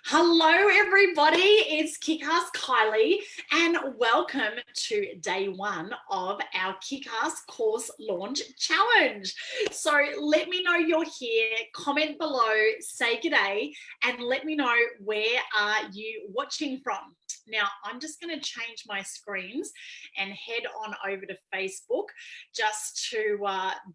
Hello, everybody. It's Kick-Ass Kylie, and welcome to day one of our Kick-Ass Course Launch Challenge. So let me know you're here, comment below, say g'day, and let me know where are you watching from. Now, I'm just going to change my screens and head on over to Facebook just to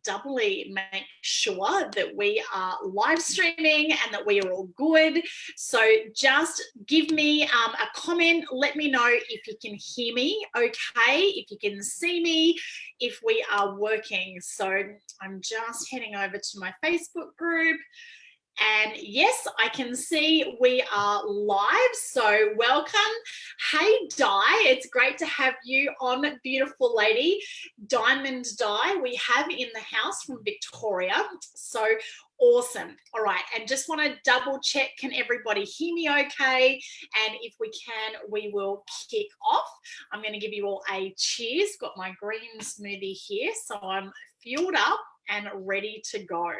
doubly make sure that we are live streaming and that we are all good. So just give me a comment. Let me know if you can hear me okay, if you can see me, if we are working. So I'm just heading over to my Facebook group. And yes, I can see we are live, so welcome. Hey, Di, it's great to have you on, beautiful lady. Diamond Di, we have in the house from Victoria, so awesome. All right, and just want to double check, can everybody hear me okay? And if we can, we will kick off. I'm going to give you all a cheers. Got my green smoothie here, so I'm fueled up and ready to go.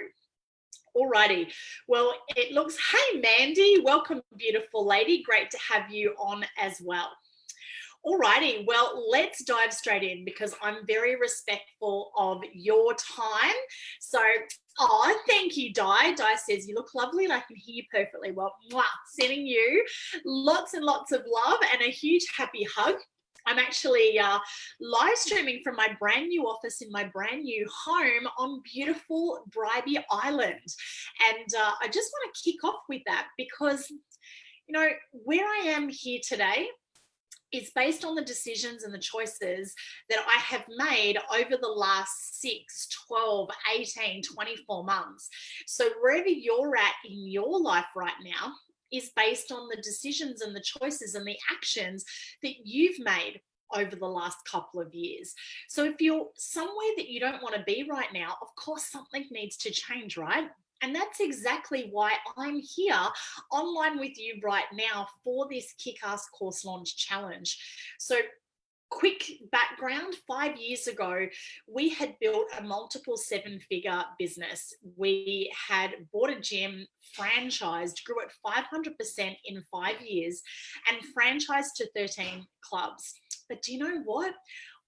Alrighty, well, it looks, hey Mandy, welcome beautiful lady, great to have you on as well. Alrighty, well, let's dive straight in because I'm very respectful of your time. So, thank you, Di. Di says, you look lovely, I can hear you perfectly well. Mwah, sending you lots and lots of love and a huge happy hug. I'm actually live streaming from my brand new office in my brand new home on beautiful Bribie Island. And I just want to kick off with that because, you know, where I am here today is based on the decisions and the choices that I have made over the last 6, 12, 18, 24 months. So wherever you're at in your life right now, is based on the decisions and the choices and the actions that you've made over the last couple of years. So if you're somewhere that you don't want to be right now, of course, something needs to change, right? And that's exactly why I'm here online with you right now for this Kick-Ass Course Launch Challenge. So quick background, 5 years ago, we had built a multiple seven-figure business. We had bought a gym, franchised, grew at 500% in 5 years, and franchised to 13 clubs. But do you know what?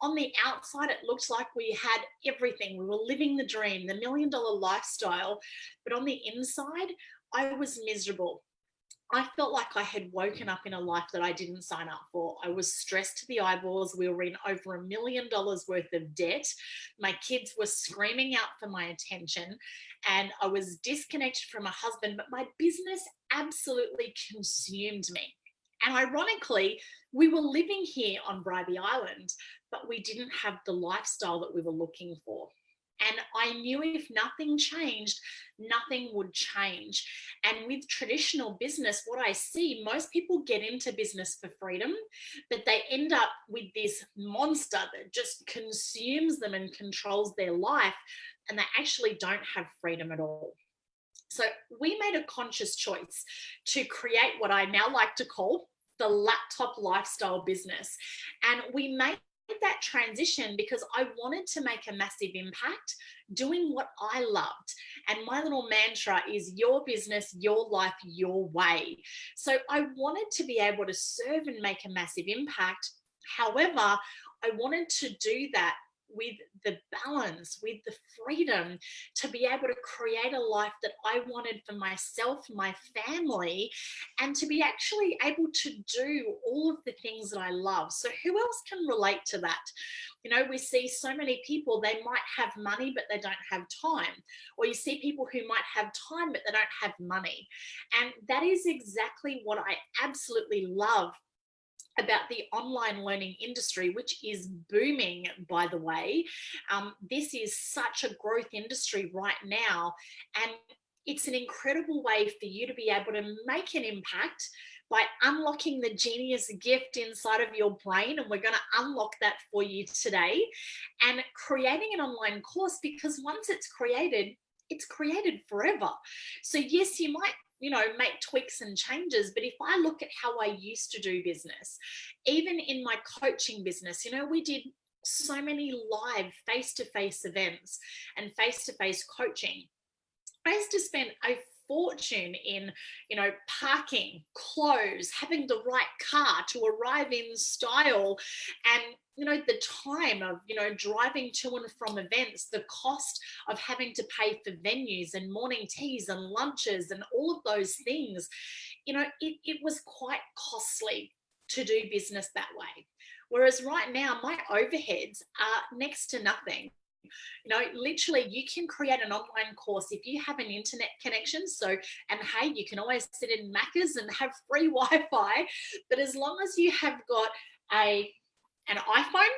On the outside, it looked like we had everything. We were living the dream, the $1 million lifestyle. But on the inside, I was miserable. I felt like I had woken up in a life that I didn't sign up for. I was stressed to the eyeballs. We were in over $1 million worth of debt. My kids were screaming out for my attention, and I was disconnected from my husband, but my business absolutely consumed me. And ironically, we were living here on Bribie Island, but we didn't have the lifestyle that we were looking for. And I knew if nothing changed, nothing would change. And with traditional business, what I see, most people get into business for freedom, but they end up with this monster that just consumes them and controls their life, and they actually don't have freedom at all. So we made a conscious choice to create what I now like to call the laptop lifestyle business. And we made that transition because I wanted to make a massive impact doing what I loved. And my little mantra is your business, your life, your way. So I wanted to be able to serve and make a massive impact. However, I wanted to do that with the balance, with the freedom to be able to create a life that I wanted for myself, my family, and to be actually able to do all of the things that I love. So who else can relate to that? You know, we see so many people, they might have money, but they don't have time. Or you see people who might have time, but they don't have money. And that is exactly what I absolutely love about the online learning industry, which is booming, by the way. This is such a growth industry right now, and it's an incredible way for you to be able to make an impact by unlocking the genius gift inside of your brain. And we're going to unlock that for you today, and creating an online course, because once it's created forever. So yes, you might make tweaks and changes. But if I look at how I used to do business, even in my coaching business, we did so many live face-to-face events and face-to-face coaching. I used to spend a fortune in, parking, clothes, having the right car to arrive in style, and the time of driving to and from events, the cost of having to pay for venues and morning teas and lunches and all of those things. It was quite costly to do business that way. Whereas right now, my overheads are next to nothing. Literally, you can create an online course if you have an internet connection. And hey, you can always sit in Macca's and have free Wi-Fi. But as long as you have got an iPhone,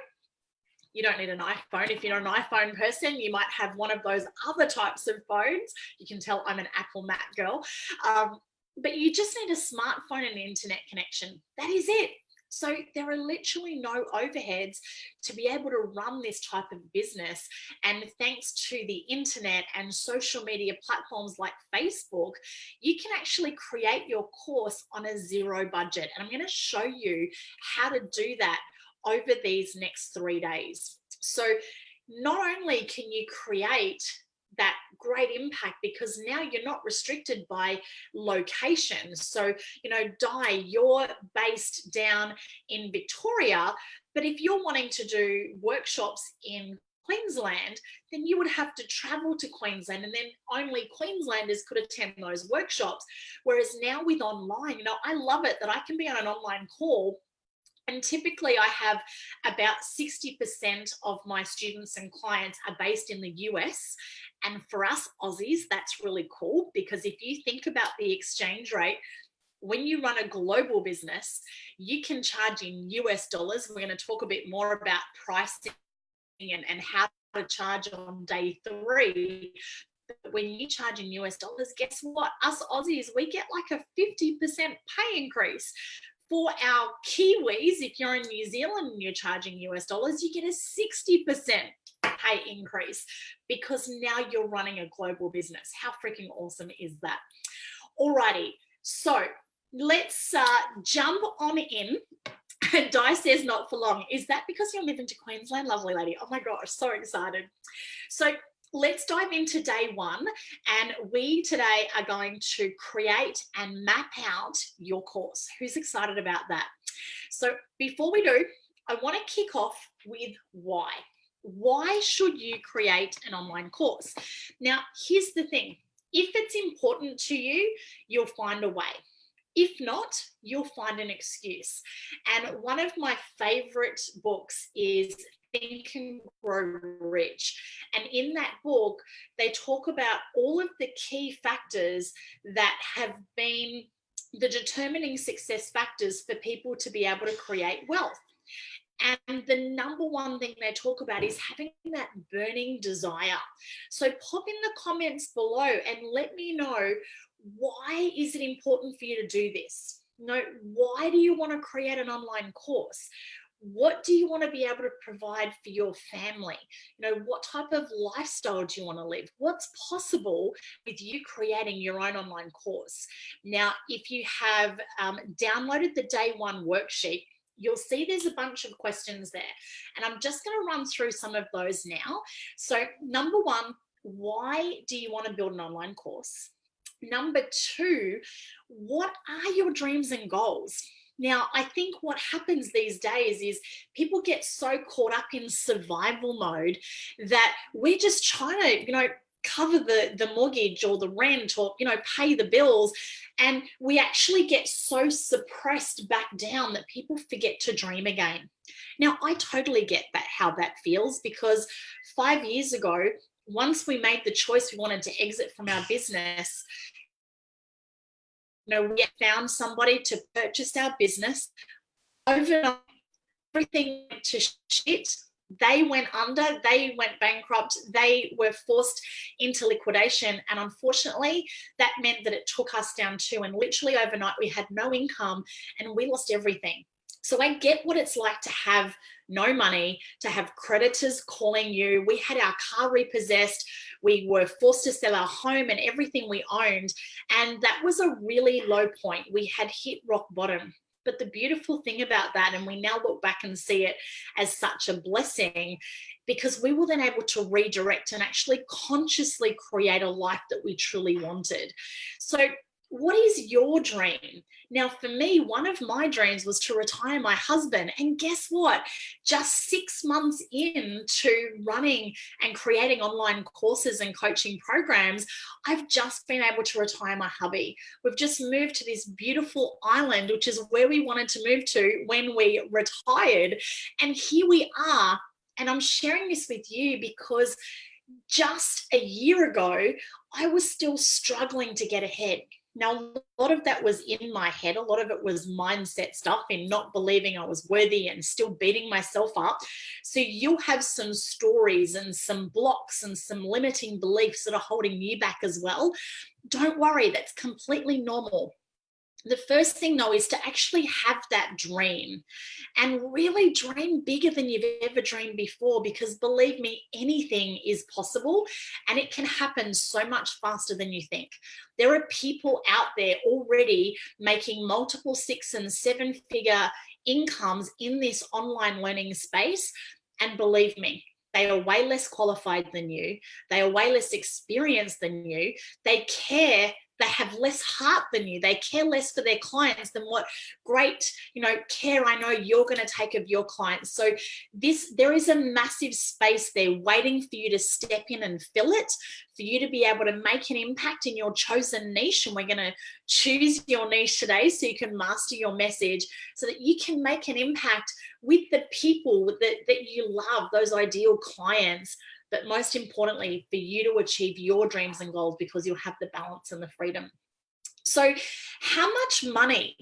you don't need an iPhone. If you're an iPhone person, you might have one of those other types of phones. You can tell I'm an Apple Mac girl. But you just need a smartphone and an internet connection. That is it. So there are literally no overheads to be able to run this type of business. And thanks to the internet and social media platforms like Facebook, you can actually create your course on a zero budget. And I'm going to show you how to do that over these next 3 days. So not only can you create that great impact, because now you're not restricted by location. So, Di, you're based down in Victoria, but if you're wanting to do workshops in Queensland, then you would have to travel to Queensland, and then only Queenslanders could attend those workshops. Whereas now with online, I love it that I can be on an online call. And typically I have about 60% of my students and clients are based in the US. And for us Aussies, that's really cool, because if you think about the exchange rate, when you run a global business, you can charge in US dollars. We're going to talk a bit more about pricing and how to charge on day 3. But when you charge in US dollars, guess what? Us Aussies, we get like a 50% pay increase. For our Kiwis, if you're in New Zealand and you're charging US dollars, you get a 60% pay increase, because now you're running a global business. How freaking awesome is that? Alrighty, so let's jump on in. Di says not for long. Is that because you're moving to Queensland, lovely lady? Oh my gosh, so excited. So let's dive into day 1, and we today are going to create and map out your course. Who's excited about that? So before we do, I want to kick off with why. Why should you create an online course? Now, here's the thing. If it's important to you, you'll find a way. If not, you'll find an excuse. And one of my favorite books is Think and Grow Rich. And in that book, they talk about all of the key factors that have been the determining success factors for people to be able to create wealth. And the number one thing they talk about is having that burning desire. So pop in the comments below and let me know, why is it important for you to do this? Why do you want to create an online course? What do you want to be able to provide for your family? What type of lifestyle do you want to live? What's possible with you creating your own online course? Now, if you have downloaded the day 1 worksheet, you'll see there's a bunch of questions there. And I'm just going to run through some of those now. So number 1, why do you want to build an online course? Number 2, what are your dreams and goals? Now, I think what happens these days is people get so caught up in survival mode that we're just trying to, cover the mortgage or the rent or, pay the bills. And we actually get so suppressed back down that people forget to dream again. Now, I totally get that, how that feels, because 5 years ago, once we made the choice we wanted to exit from our business, we found somebody to purchase our business. Overnight, everything went to shit. They went under, they went bankrupt, they were forced into liquidation. And unfortunately, that meant that it took us down too. And literally overnight, we had no income and we lost everything. So I get what it's like to have no money, to have creditors calling you. We had our car repossessed. We were forced to sell our home and everything we owned. And that was a really low point. We had hit rock bottom. But the beautiful thing about that, and we now look back and see it as such a blessing, because we were then able to redirect and actually consciously create a life that we truly wanted. So what is your dream? Now, for me, one of my dreams was to retire my husband. And guess what? Just 6 months into running and creating online courses and coaching programs, I've just been able to retire my hubby. We've just moved to this beautiful island, which is where we wanted to move to when we retired. And here we are. And I'm sharing this with you because just a year ago, I was still struggling to get ahead. Now, a lot of that was in my head. A lot of it was mindset stuff in not believing I was worthy and still beating myself up. So you'll have some stories and some blocks and some limiting beliefs that are holding you back as well. Don't worry, that's completely normal. The first thing, though, is to actually have that dream and really dream bigger than you've ever dreamed before, because believe me, anything is possible and it can happen so much faster than you think. There are people out there already making multiple 6- and 7-figure incomes in this online learning space. And believe me, they are way less qualified than you. They are way less experienced than you. They care. They have less heart than you. They care less for their clients than what great, care I know you're going to take of your clients. So there is a massive space there waiting for you to step in and fill it, for you to be able to make an impact in your chosen niche. And we're going to choose your niche today so you can master your message, so that you can make an impact with the people that you love, those ideal clients. But most importantly, for you to achieve your dreams and goals, because you'll have the balance and the freedom. So how much money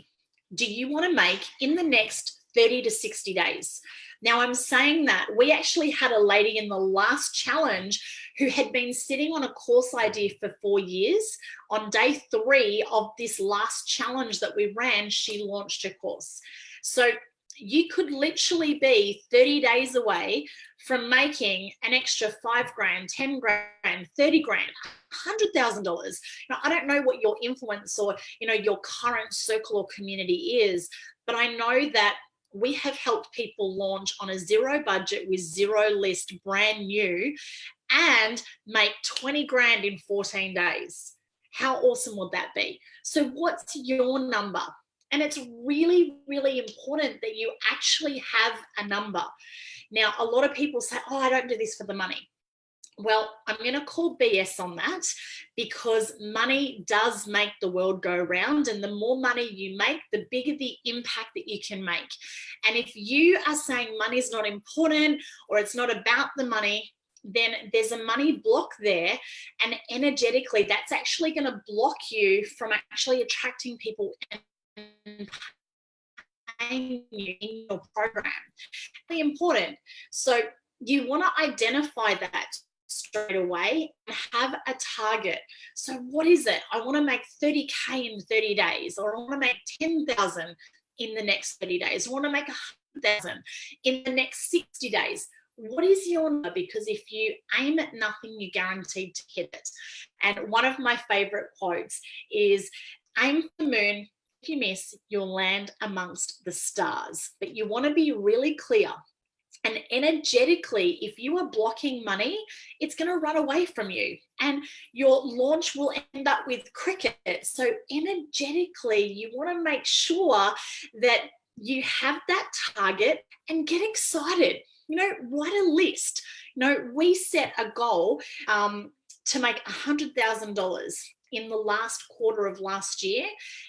do you want to make in the next 30 to 60 days? Now, I'm saying that we actually had a lady in the last challenge who had been sitting on a course idea for 4 years. On day 3 of this last challenge that we ran, she launched her course. So you could literally be 30 days away from making an extra $5,000, $10,000, $30,000, $100,000. Now, I don't know what your influence or, your current circle or community is, but I know that we have helped people launch on a zero budget with zero list, brand new, and make 20 grand in 14 days. How awesome would that be? So what's your number? And it's really, really important that you actually have a number. Now, a lot of people say, oh, I don't do this for the money. Well, I'm going to call BS on that, because money does make the world go round. And the more money you make, the bigger the impact that you can make. And if you are saying money is not important, or it's not about the money, then there's a money block there. And energetically, that's actually going to block you from actually attracting people and paying you in your program. Really important. So you want to identify that straight away and have a target. So what is it? I want to make 30K in 30 days, or I want to make 10,000 in the next 30 days. I want to make 100,000 in the next 60 days. What is your number? Because if you aim at nothing, you're guaranteed to hit it. And one of my favorite quotes is, aim for the moon. If you miss, you'll land amongst the stars. But you want to be really clear. And energetically, if you are blocking money, it's going to run away from you, and your launch will end up with cricket. So energetically, you want to make sure that you have that target and get excited. Write a list. We set a goal to make $100,000 in the last quarter of last year.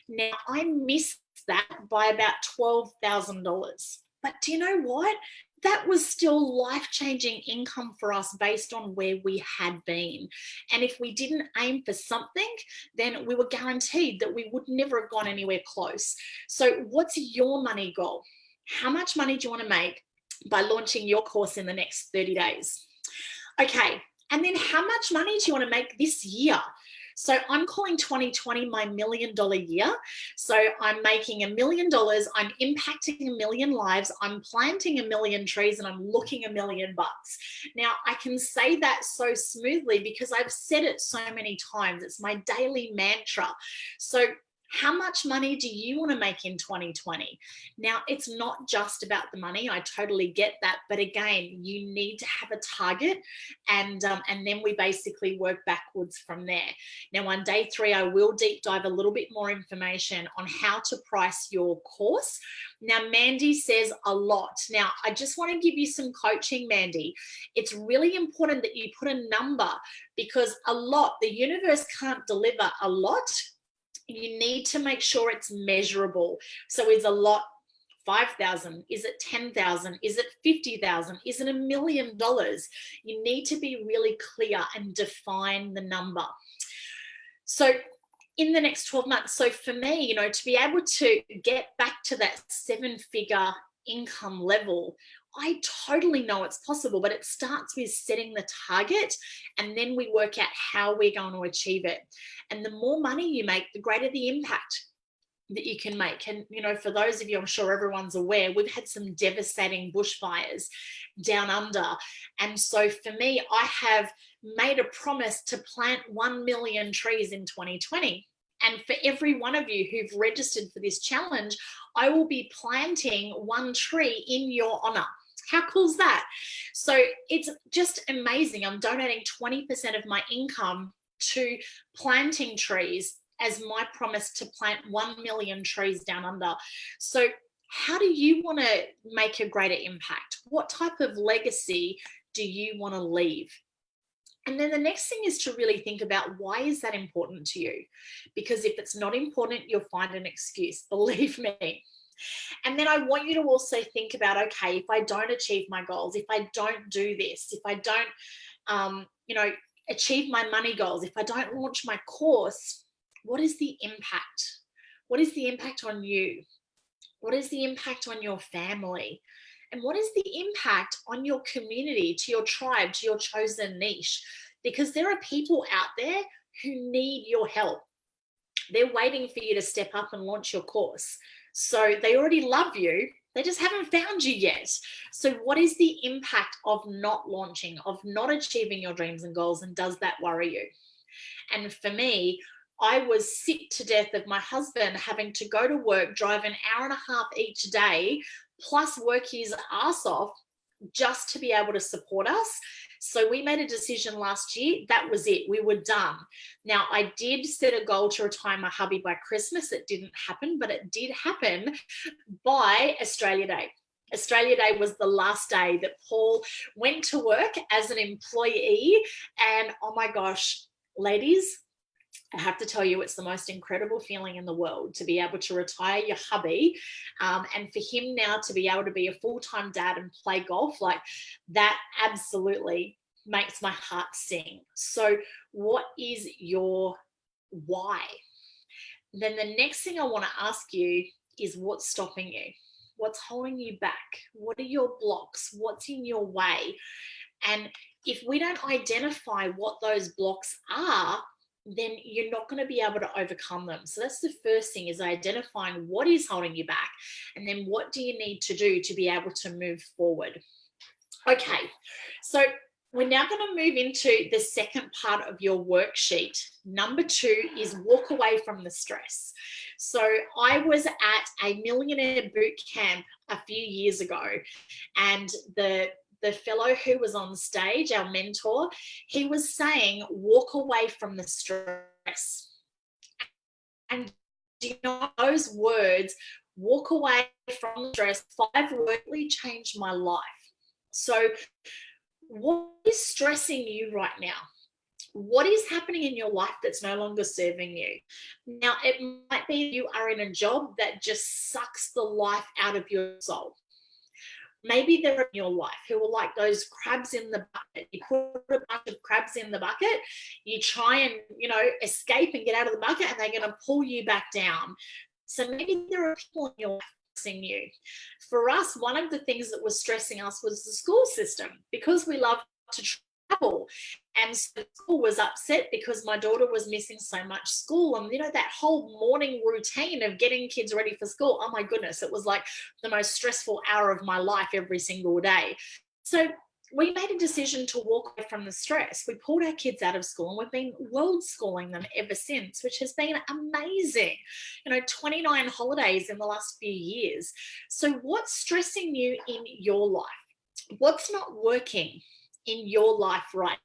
Now, I missed that by about $12,000. But do you know what? That was still life-changing income for us based on where we had been. And if we didn't aim for something, then we were guaranteed that we would never have gone anywhere close. So what's your money goal? How much money do you want to make by launching your course in the next 30 days? Okay, and then how much money do you want to make this year? So I'm calling 2020 my $1 million year. So I'm making $1 million, I'm impacting 1 million lives, I'm planting 1 million trees, and I'm looking $1 million. Now, I can say that so smoothly because I've said it so many times. It's my daily mantra. So How much money do you want to make in 2020? Now, it's not just about the money. I totally get that. But again, you need to have a target, and then we basically work backwards from there. Now, on day 3, I will deep dive a little bit more information on how to price your course. Now, Mandy says a lot. Now, I just want to give you some coaching, Mandy. It's really important that you put a number, because the universe can't deliver a lot. You need to make sure it's measurable. So is a lot 5,000? Is it 10,000? Is it 50,000? Is it $1 million? You need to be really clear and define the number. So in the next 12 months, so for me, to be able to get back to that 7-figure income level, I totally know it's possible, but it starts with setting the target, and then we work out how we're going to achieve it. And the more money you make, the greater the impact that you can make. And, for those of you, I'm sure everyone's aware, we've had some devastating bushfires down under. And so for me, I have made a promise to plant 1 million trees in 2020. And for every one of you who've registered for this challenge, I will be planting 1 tree in your honor. How cool is that? So it's just amazing. I'm donating 20% of my income to planting trees as my promise to plant 1 million trees down under. So how do you want to make a greater impact? What type of legacy do you want to leave? And then the next thing is to really think about, why is that important to you? Because if it's not important, you'll find an excuse, believe me. And then I want you to also think about, okay, if I don't achieve my goals, if I don't do this, if I don't, achieve my money goals, if I don't launch my course, what is the impact? What is the impact on you? What is the impact on your family? And what is the impact on your community, to your tribe, to your chosen niche? Because there are people out there who need your help. They're waiting for you to step up and launch your course. So they already love you. They just haven't found you yet. So what is the impact of not launching, of not achieving your dreams and goals? And does that worry you? And for me, I was sick to death of my husband having to go to work, drive an hour and a half each day, plus work his ass off just to be able to support us. So we made a decision last year. That was it. We were done. Now, I did set a goal to retire my hubby by Christmas. It didn't happen, but it did happen by Australia Day. Australia Day was the last day that Paul went to work as an employee. And oh my gosh, ladies, I have to tell you, it's the most incredible feeling in the world to be able to retire your hubby, and for him now to be able to be a full-time dad and play golf. Like, that absolutely makes my heart sing. So what is your why? Then the next thing I want to ask you is, what's stopping you? What's holding you back? What are your blocks? What's in your way? And if we don't identify what those blocks are, then you're not going to be able to overcome them. So that's the first thing, is identifying what is holding you back, and then what do you need to do to be able to move forward. Okay, so we're now going to move into the second part of your worksheet. Number 2 is walk away from the stress. So I was at a millionaire boot camp a few years ago, and the fellow who was on stage, our mentor, he was saying, walk away from the stress. And do you know, those words, walk away from stress, 5 words, really changed my life. So what is stressing you right now? What is happening in your life that's no longer serving you? Now, it might be you are in a job that just sucks the life out of your soul. Maybe they're in your life who are like those crabs in the bucket. You put a bunch of crabs in the bucket, you try and, escape and get out of the bucket, and they're going to pull you back down. So maybe there are people in your life stressing you. For us, one of the things that was stressing us was the school system, because we love to travel. And so the school was upset because my daughter was missing so much school. And, that whole morning routine of getting kids ready for school, oh my goodness, it was like the most stressful hour of my life every single day. So we made a decision to walk away from the stress. We pulled our kids out of school and we've been world schooling them ever since, which has been amazing. 29 holidays in the last few years. So what's stressing you in your life? What's not working in your life right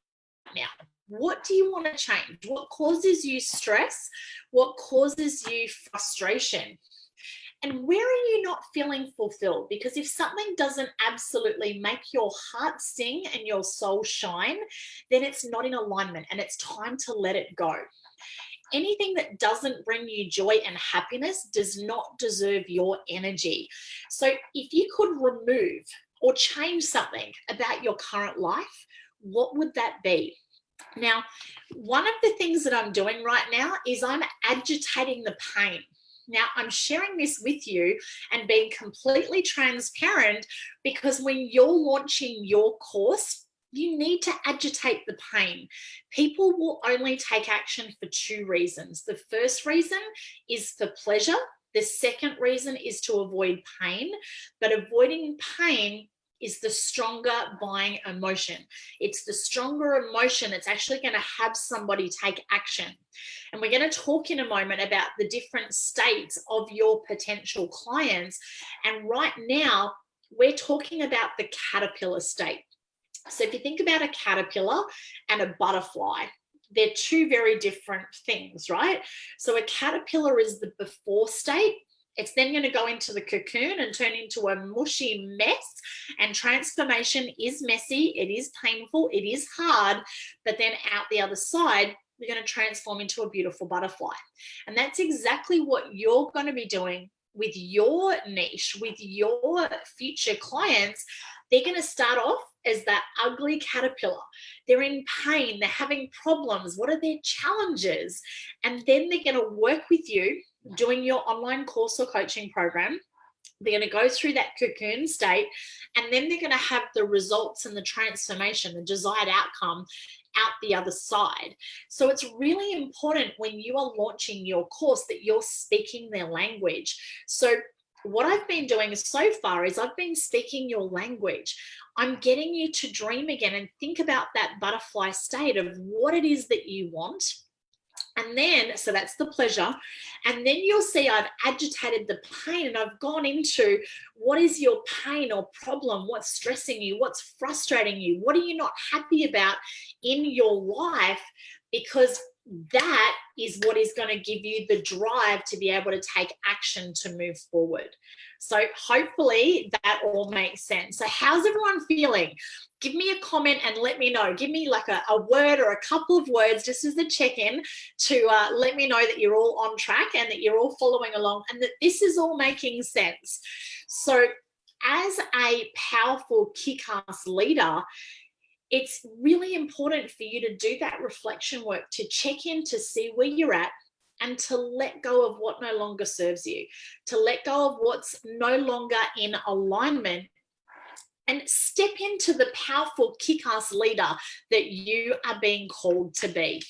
now? What do you want to change? What causes you stress? What causes you frustration? And where are you not feeling fulfilled? Because if something doesn't absolutely make your heart sing and your soul shine, then it's not in alignment and it's time to let it go. Anything that doesn't bring you joy and happiness does not deserve your energy. So if you could remove or change something about your current life, what would that be? Now, one of the things that I'm doing right now is I'm agitating the pain. Now, I'm sharing this with you and being completely transparent because when you're launching your course, you need to agitate the pain. People will only take action for two reasons. The first reason is for pleasure. The second reason is to avoid pain, but avoiding pain is the stronger buying emotion. It's the stronger emotion that's actually going to have somebody take action. And we're going to talk in a moment about the different states of your potential clients. And right now, we're talking about the caterpillar state. So if you think about a caterpillar and a butterfly, they're two very different things, right? So a caterpillar is the before state. It's then going to go into the cocoon and turn into a mushy mess. And transformation is messy. It is painful. It is hard. But then out the other side, you're going to transform into a beautiful butterfly. And that's exactly what you're going to be doing with your niche, with your future clients. They're going to start off as that ugly caterpillar. They're in pain. They're having problems. What are their challenges? And then they're going to work with you doing your online course or coaching program. They're going to go through that cocoon state, and then they're going to have the results and the transformation, the desired outcome out the other side. So it's really important when you are launching your course that you're speaking their language. So what I've been doing so far is I've been speaking your language. I'm getting you to dream again and think about that butterfly state of what it is that you want. And then, so that's the pleasure. And then you'll see I've agitated the pain and I've gone into what is your pain or problem? What's stressing you? What's frustrating you? What are you not happy about in your life? Because that is what is going to give you the drive to be able to take action to move forward. So hopefully that all makes sense. So how's everyone feeling? Give me a comment and let me know. Give me like a word or a couple of words just as a check-in to let me know that you're all on track and that you're all following along and that this is all making sense. So as a powerful kick-ass leader, it's really important for you to do that reflection work, to check in, to see where you're at, and to let go of what no longer serves you, to let go of what's no longer in alignment, and step into the powerful kick-ass leader that you are being called to be.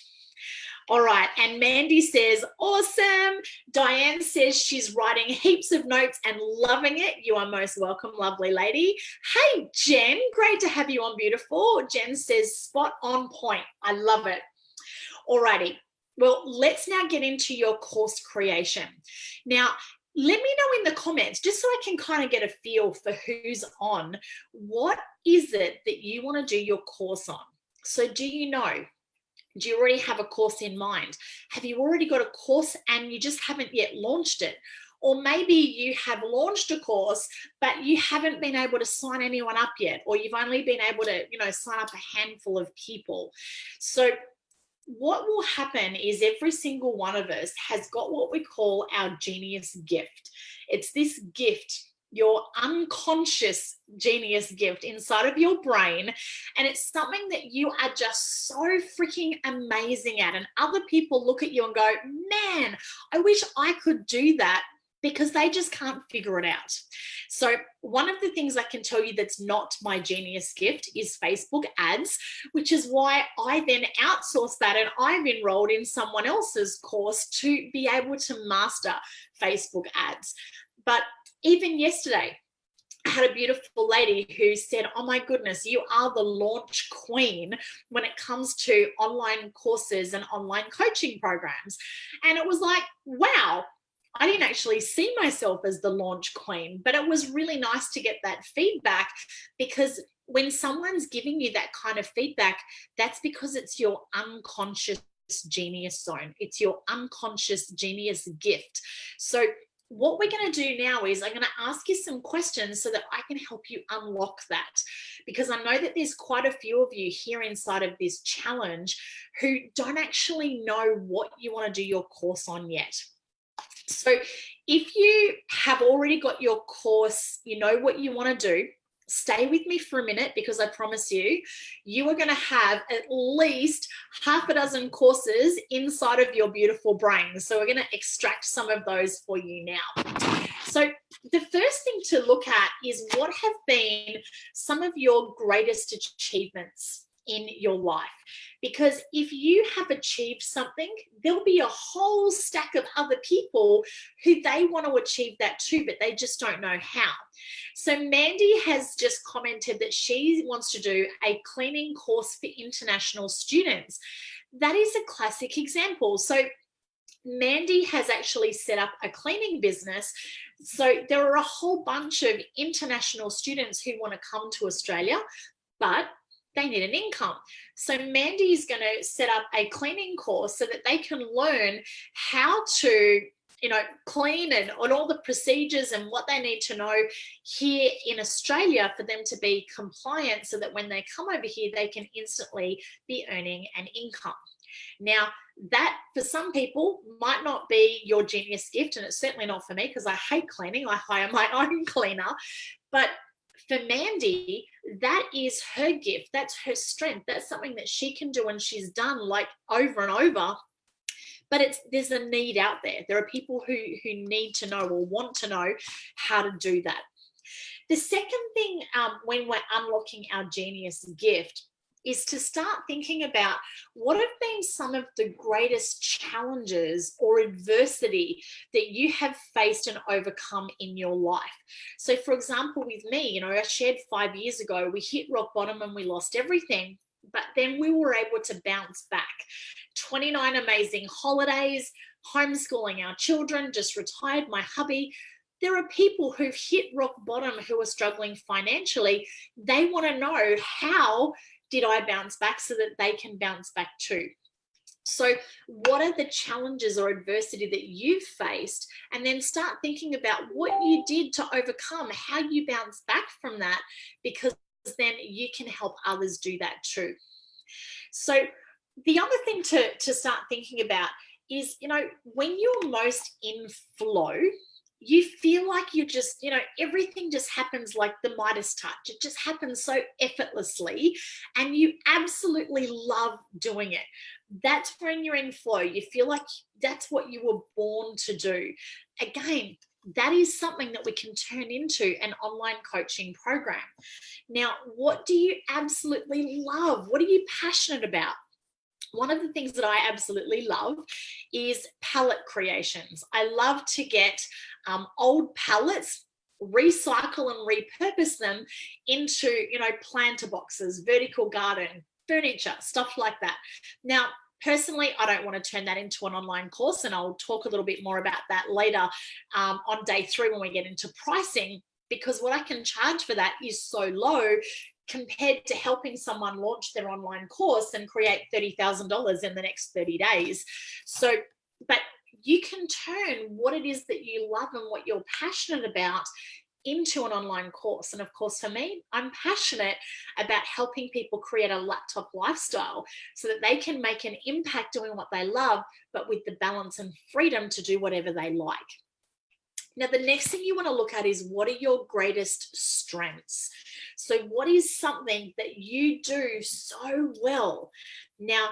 All right, and Mandy says, awesome. Diane says she's writing heaps of notes and loving it. You are most welcome, lovely lady. Hey, Jen, great to have you on, beautiful. Jen says, spot on point. I love it. All righty, well, let's now get into your course creation. Now, let me know in the comments, just so I can kind of get a feel for who's on, what is it that you want to do your course on? So do you know? Do you already have a course in mind? Have you already got a course and you just haven't yet launched it? Or maybe you have launched a course, but you haven't been able to sign anyone up yet, or you've only been able to, sign up a handful of people. So what will happen is every single one of us has got what we call our genius gift. It's this gift, your unconscious genius gift inside of your brain, and it's something that you are just so freaking amazing at, and other people look at you and go, man, I wish I could do that, because they just can't figure it out. So one of the things I can tell you that's not my genius gift is Facebook ads, which is why I then outsource that, and I've enrolled in someone else's course to be able to master Facebook ads. But even yesterday, I had a beautiful lady who said, oh my goodness, you are the launch queen when it comes to online courses and online coaching programs. And it was like, wow, I didn't actually see myself as the launch queen, but it was really nice to get that feedback, because when someone's giving you that kind of feedback, that's because it's your unconscious genius zone. It's your unconscious genius gift. So what we're going to do now is I'm going to ask you some questions so that I can help you unlock that, because I know that there's quite a few of you here inside of this challenge who don't actually know what you want to do your course on yet. So if you have already got your course, you know what you want to do, stay with me for a minute, because I promise you, you are going to have at least half a dozen courses inside of your beautiful brain. So we're going to extract some of those for you now. So the first thing to look at is what have been some of your greatest achievements in your life. Because if you have achieved something, there'll be a whole stack of other people who they want to achieve that too, but they just don't know how. So Mandy has just commented that she wants to do a cleaning course for international students. That is a classic example. So Mandy has actually set up a cleaning business. So there are a whole bunch of international students who want to come to Australia, but they need an income. So Mandy is going to set up a cleaning course so that they can learn how to, clean and on all the procedures and what they need to know here in Australia for them to be compliant, so that when they come over here, they can instantly be earning an income. Now, that for some people might not be your genius gift, and it's certainly not for me, because I hate cleaning. I hire my own cleaner. But for Mandy, that is her gift. That's her strength. That's something that she can do, and she's done like over and over. But there's a need out there. There are people who need to know or want to know how to do that. The second thing when we're unlocking our genius gift is to start thinking about what have been some of the greatest challenges or adversity that you have faced and overcome in your life. So for example, with me, I shared 5 years ago, we hit rock bottom and we lost everything, but then we were able to bounce back. 29 amazing holidays, homeschooling our children, just retired my hubby. There are people who've hit rock bottom who are struggling financially. They want to know, how did I bounce back, so that they can bounce back too. So what are the challenges or adversity that you've faced? And then start thinking about what you did to overcome, how you bounce back from that, because then you can help others do that too. So the other thing to start thinking about is, when you're most in flow, you feel like you're just, everything just happens like the Midas touch. It just happens so effortlessly, and you absolutely love doing it. That's when you're in flow. You feel like that's what you were born to do. Again, that is something that we can turn into an online coaching program. Now, what do you absolutely love? What are you passionate about? One of the things that I absolutely love is palette creations. I love to get old palettes, recycle and repurpose them into, planter boxes, vertical garden, furniture, stuff like that. Now, personally, I don't want to turn that into an online course, and I'll talk a little bit more about that later on day 3 when we get into pricing, because what I can charge for that is so low compared to helping someone launch their online course and create $30,000 in the next 30 days. So, but you can turn what it is that you love and what you're passionate about into an online course. And of course, for me, I'm passionate about helping people create a laptop lifestyle so that they can make an impact doing what they love, but with the balance and freedom to do whatever they like. Now, the next thing you want to look at is, what are your greatest strengths? So what is something that you do so well? Now,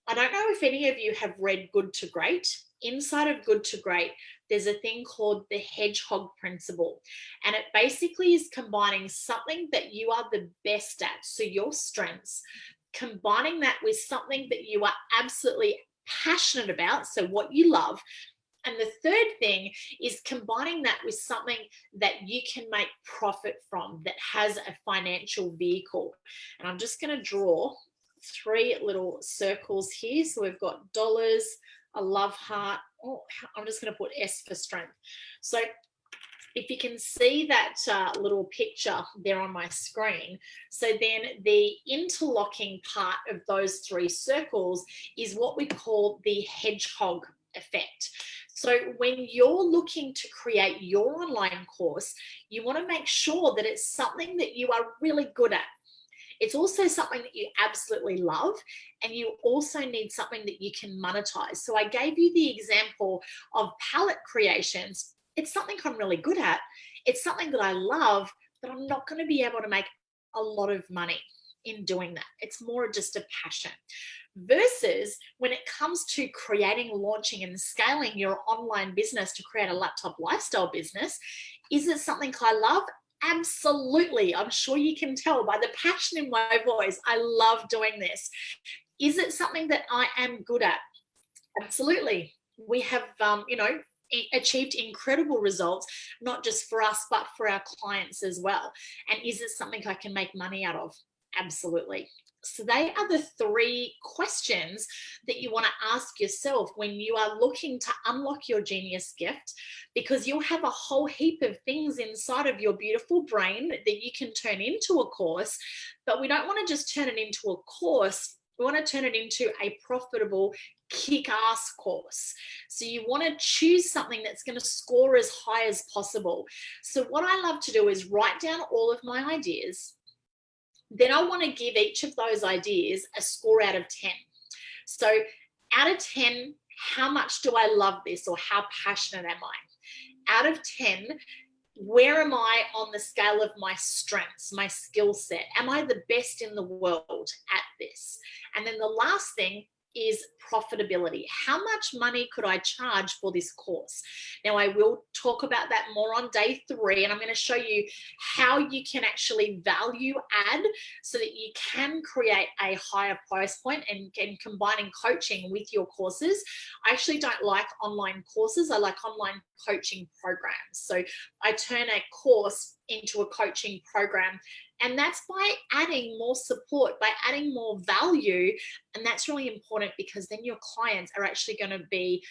I don't know if any of you have read Good to Great. Inside of Good to Great, there's a thing called the hedgehog principle. And it basically is combining something that you are the best at, so your strengths, combining that with something that you are absolutely passionate about, so what you love, And the third thing is combining that with something that you can make profit from that has a financial vehicle. And I'm just going to draw 3 little circles here. So we've got dollars, a love heart. Oh, I'm just going to put S for strength. So if you can see that little picture there on my screen, so then the interlocking part of those 3 circles is what we call the hedgehog effect. So when you're looking to create your online course, you want to make sure that it's something that you are really good at. It's also something that you absolutely love, and you also need something that you can monetize. So I gave you the example of palette creations. It's something I'm really good at. It's something that I love, but I'm not going to be able to make a lot of money in doing that. It's more just a passion. Versus when it comes to creating, launching, and scaling your online business to create a laptop lifestyle business, is it something I love? Absolutely. I'm sure you can tell by the passion in my voice. I love doing this. Is it something that I am good at? Absolutely. We have, achieved incredible results, not just for us, but for our clients as well. And is it something I can make money out of? Absolutely. So they are the 3 questions that you want to ask yourself when you are looking to unlock your genius gift, because you'll have a whole heap of things inside of your beautiful brain that you can turn into a course, but we don't want to just turn it into a course. We want to turn it into a profitable kick-ass course. So you want to choose something that's going to score as high as possible. So what I love to do is write down all of my ideas. Then I want to give each of those ideas a score out of 10. So out of 10, how much do I love this, or how passionate am I? Out of 10, where am I on the scale of my strengths, my skill set? Am I the best in the world at this? And then the last thing is profitability. How much money could I charge for this course? Now, I will talk about that more on day 3, and I'm going to show you how you can actually value add so that you can create a higher price point and combining coaching with your courses. I actually don't like online courses. I like online coaching programs. So I turn a course into a coaching program, and that's by adding more support, by adding more value. And that's really important, because then your clients are actually going to be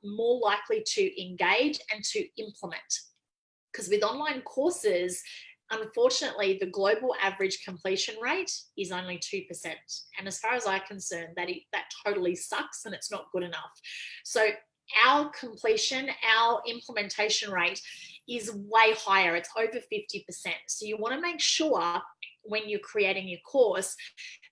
more likely to engage and to implement. Because with online courses, unfortunately, the global average completion rate is only 2%. And as far as I'm concerned, that totally sucks, and it's not good enough. So our completion, our implementation rate is way higher. It's over 50%. So you want to make sure when you're creating your course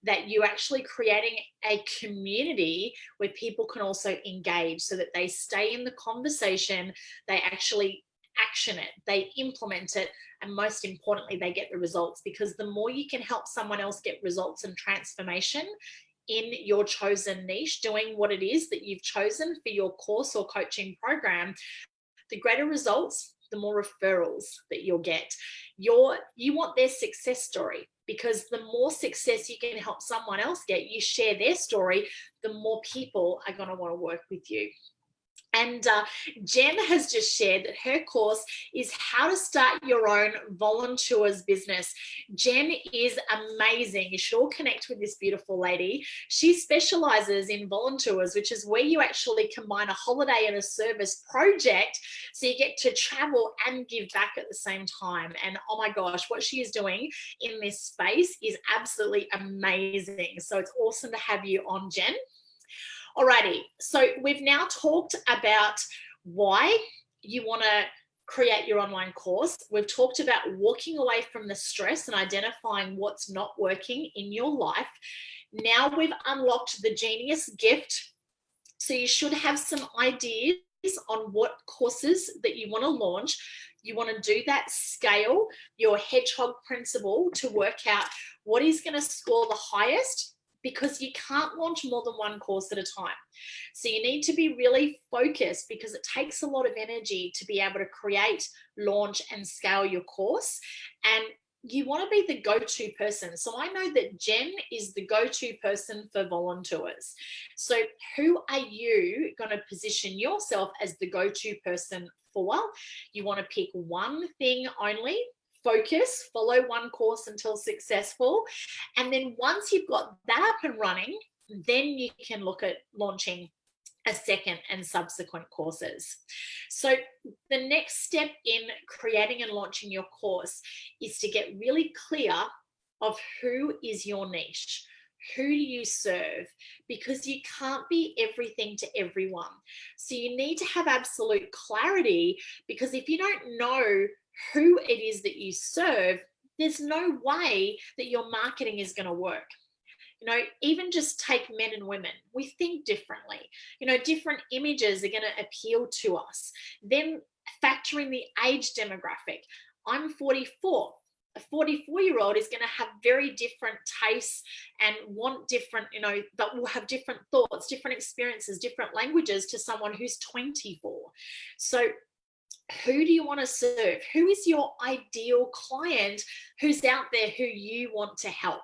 that you're actually creating a community where people can also engage, so that they stay in the conversation, they actually action it, they implement it, and most importantly, they get the results. Because the more you can help someone else get results and transformation in your chosen niche, doing what it is that you've chosen for your course or coaching program, the greater results, the more referrals that you'll get. You want their success story, because the more success you can help someone else get, you share their story, the more people are going to want to work with you. And Jen has just shared that her course is how to start your own volunteers business. Jen is amazing. You should all connect with this beautiful lady. She specializes in volunteers, which is where you actually combine a holiday and a service project. So you get to travel and give back at the same time. And oh my gosh, what she is doing in this space is absolutely amazing. So it's awesome to have you on, Jen. Alrighty, so we've now talked about why you want to create your online course. We've talked about walking away from the stress and identifying what's not working in your life. Now we've unlocked the genius gift. So you should have some ideas on what courses that you want to launch. You want to do that scale, your hedgehog principle, to work out what is going to score the highest, because you can't launch more than one course at a time. So you need to be really focused, because it takes a lot of energy to be able to create, launch, and scale your course. And you want to be the go-to person. So I know that Jen is the go-to person for volunteers. So who are you going to position yourself as the go-to person for? You want to pick one thing only, focus, follow one course until successful. And then once you've got that up and running, then you can look at launching a second and subsequent courses. So the next step in creating and launching your course is to get really clear of who is your niche. Who do you serve? Because you can't be everything to everyone. So you need to have absolute clarity, because if you don't know who it is that you serve, there's no way that your marketing is going to work. You know, even just take men and women, we think differently. You know, different images are going to appeal to us. Then factor in the age demographic. I'm 44. A 44-year-old is going to have very different tastes and want different, you know, that will have different thoughts, different experiences, different languages to someone who's 24. So who do you want to serve? Who is your ideal client who's out there who you want to help?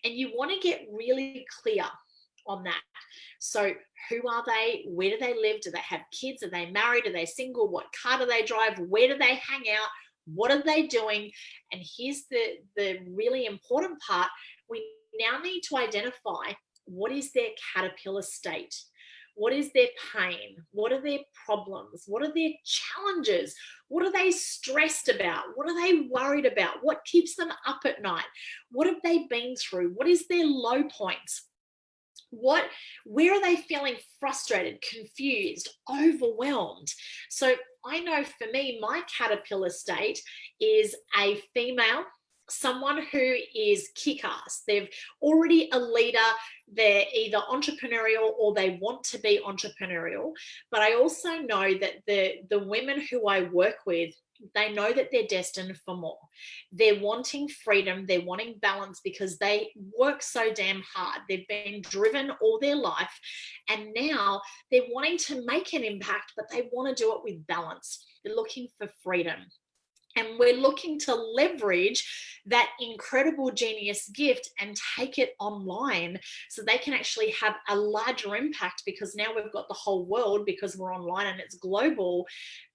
And you want to get really clear on that. So who are they? Where do they live? Do they have kids? Are they married? Are they single? What car do they drive? Where do they hang out? What are they doing? And here's the really important part. We now need to identify what is their caterpillar state. What is their pain? What are their problems? What are their challenges? What are they stressed about? What are they worried about? What keeps them up at night? What have they been through? What is their low points? Where are they feeling frustrated, confused, overwhelmed? So I know for me, my caterpillar state is a female, someone who is kick-ass. They're already a leader. They're either entrepreneurial or they want to be entrepreneurial. But I also know that the women who I work with, they know that they're destined for more. They're wanting freedom. They're wanting balance because they work so damn hard. They've been driven all their life. And now they're wanting to make an impact, but they want to do it with balance. They're looking for freedom. And we're looking to leverage that incredible genius gift and take it online so they can actually have a larger impact, because now we've got the whole world because we're online and it's global,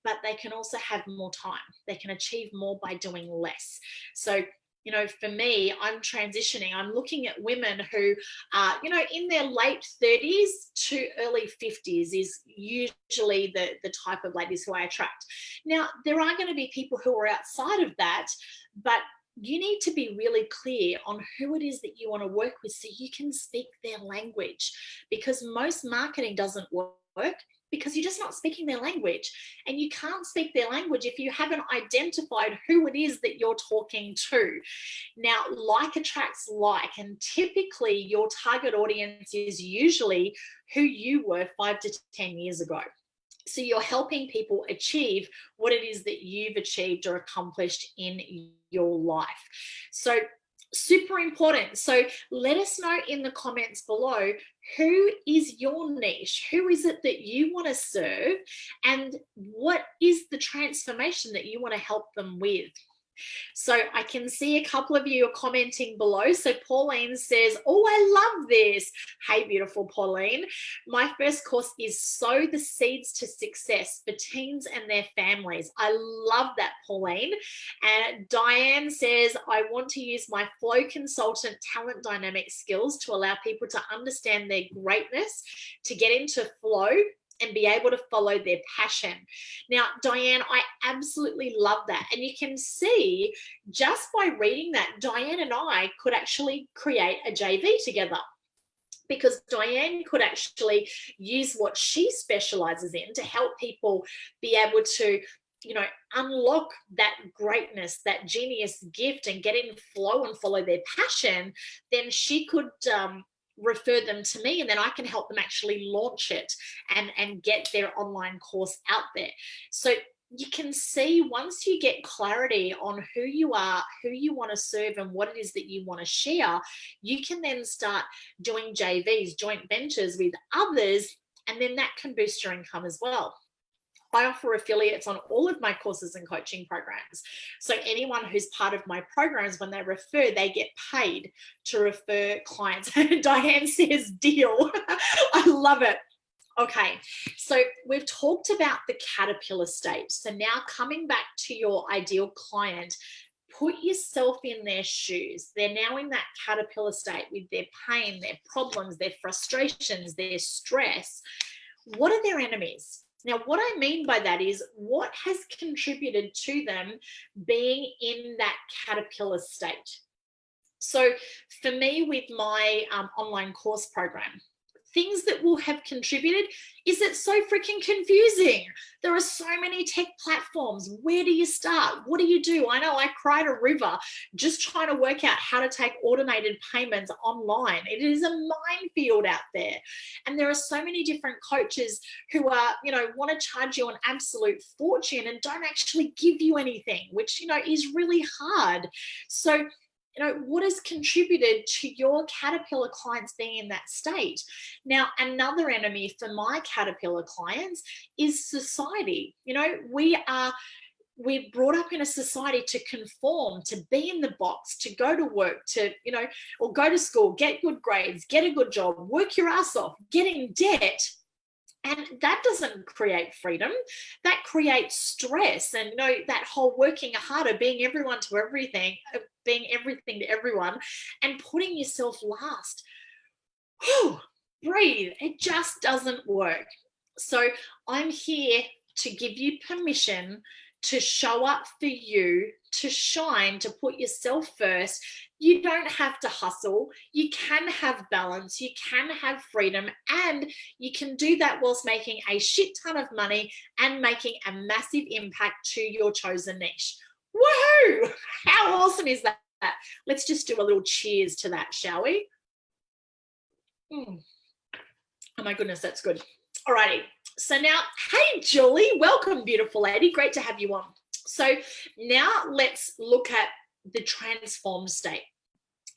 but they can also have more time. They can achieve more by doing less. So, you know, for me, I'm transitioning. I'm looking at women who are, you know, in their late 30s to early 50s is usually the type of ladies who I attract. Now, there are going to be people who are outside of that, but you need to be really clear on who it is that you want to work with so you can speak their language, because most marketing doesn't work because you're just not speaking their language. And you can't speak their language if you haven't identified who it is that you're talking to. Now, like attracts like, and typically your target audience is usually who you were 5 to 10 years ago. So you're helping people achieve what it is that you've achieved or accomplished in your life. So super important. So let us know in the comments below, who is your niche? Who is it that you want to serve? And what is the transformation that you want to help them with? So I can see a couple of you are commenting below. So Pauline says, oh, I love this. Hey, beautiful Pauline. My first course is Sow the Seeds to Success for Teens and Their Families. I love that, Pauline. And Diane says, I want to use my flow consultant talent dynamic skills to allow people to understand their greatness, to get into flow and be able to follow their passion. Now, Diane, I absolutely love that. And you can see just by reading that, Diane and I could actually create a JV together, because Diane could actually use what she specializes in to help people be able to, you know, unlock that greatness, that genius gift, and get in flow and follow their passion. Then she could refer them to me, and then I can help them actually launch it and get their online course out there. So you can see, once you get clarity on who you are, who you want to serve, and what it is that you want to share, you can then start doing JVs, joint ventures with others, and then that can boost your income as well. I offer affiliates on all of my courses and coaching programs. So anyone who's part of my programs, when they refer, they get paid to refer clients. Diane says, deal. I love it. Okay, so we've talked about the caterpillar stage. So now coming back to your ideal client, put yourself in their shoes. They're now in that caterpillar state with their pain, their problems, their frustrations, their stress. What are their enemies? Now, what I mean by that is what has contributed to them being in that caterpillar state. So for me, with my online course program, things that will have contributed is it's so freaking confusing. There are so many tech platforms. Where do you start? What do you do? I know I cried a river just trying to work out how to take automated payments online. It is a minefield out there. And there are so many different coaches who are, want to charge you an absolute fortune and don't actually give you anything, which, is really hard. So what has contributed to your caterpillar clients being in that state? Now, another enemy for my caterpillar clients is society. We're brought up in a society to conform, to be in the box, to go to work, or go to school, get good grades, get a good job, work your ass off, get in debt. And that doesn't create freedom. That creates stress. And that whole working harder, being everyone to everything, being everything to everyone, and putting yourself last. Whew, breathe. It just doesn't work. So I'm here to give you permission to show up for you, to shine, to put yourself first. You don't have to hustle. You can have balance. You can have freedom. And you can do that whilst making a shit ton of money and making a massive impact to your chosen niche. Woohoo! How awesome is that? Let's just do a little cheers to that, shall we? Oh my goodness, that's good. Alrighty. So now, hey, Julie, welcome, beautiful lady. Great to have you on. So now let's look at the transformed state.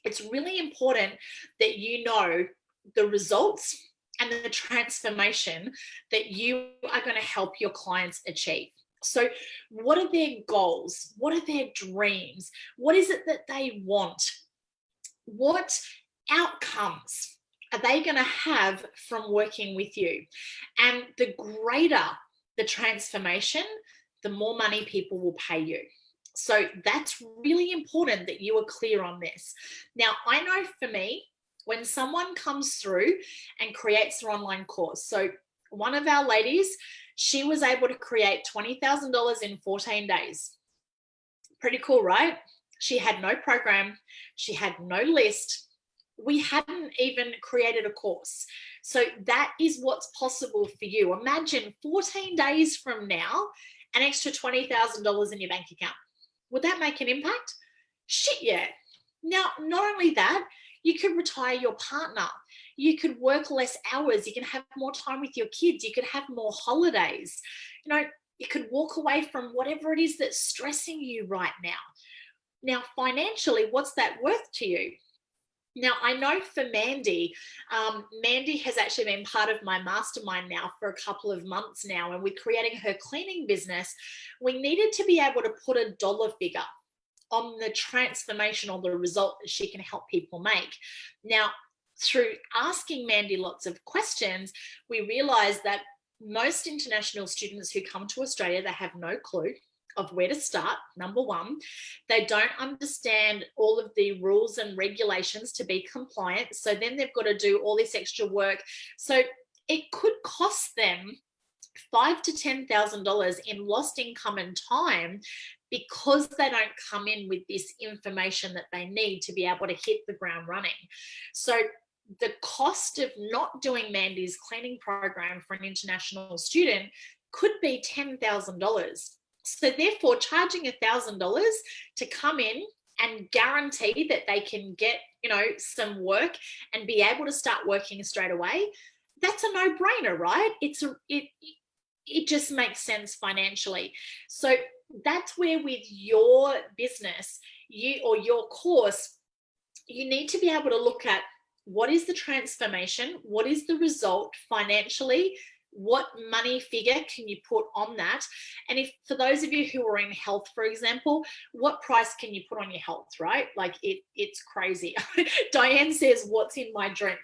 It's really important that you know the results and the transformation that you are going to help your clients achieve. So what are their goals? What are their dreams? What is it that they want? What outcomes are they going to have from working with you? And the greater the transformation, the more money people will pay you. So that's really important that you are clear on this. Now, I know for me, when someone comes through and creates their online course, so one of our ladies, she was able to create $20,000 in 14 days. Pretty cool, right? She had no program. She had no list. We hadn't even created a course. So that is what's possible for you. Imagine 14 days from now, an extra $20,000 in your bank account. Would that make an impact? Shit, yeah. Now, not only that, you could retire your partner. You could work less hours. You can have more time with your kids. You could have more holidays. You could walk away from whatever it is that's stressing you right now. Now, financially, what's that worth to you? Now, I know for Mandy, Mandy has actually been part of my mastermind now for a couple of months now, and with creating her cleaning business, we needed to be able to put a dollar figure on the transformation or the result that she can help people make. Now, through asking Mandy lots of questions, we realized that most international students who come to Australia, they have no clue of where to start, number one. They don't understand all of the rules and regulations to be compliant. So then they've got to do all this extra work. So it could cost them $5,000 to $10,000 in lost income and time because they don't come in with this information that they need to be able to hit the ground running. So the cost of not doing Mandy's cleaning program for an international student could be $10,000. So therefore, charging $1,000 to come in and guarantee that they can get, some work and be able to start working straight away, that's a no-brainer, right? It just makes sense financially. So that's where with your business, or your course, you need to be able to look at what is the transformation, what is the result financially, What money figure can you put on that? And if, for those of you who are in health, for example, what price can you put on your health, right? Like it's crazy. Diane says, what's in my drink?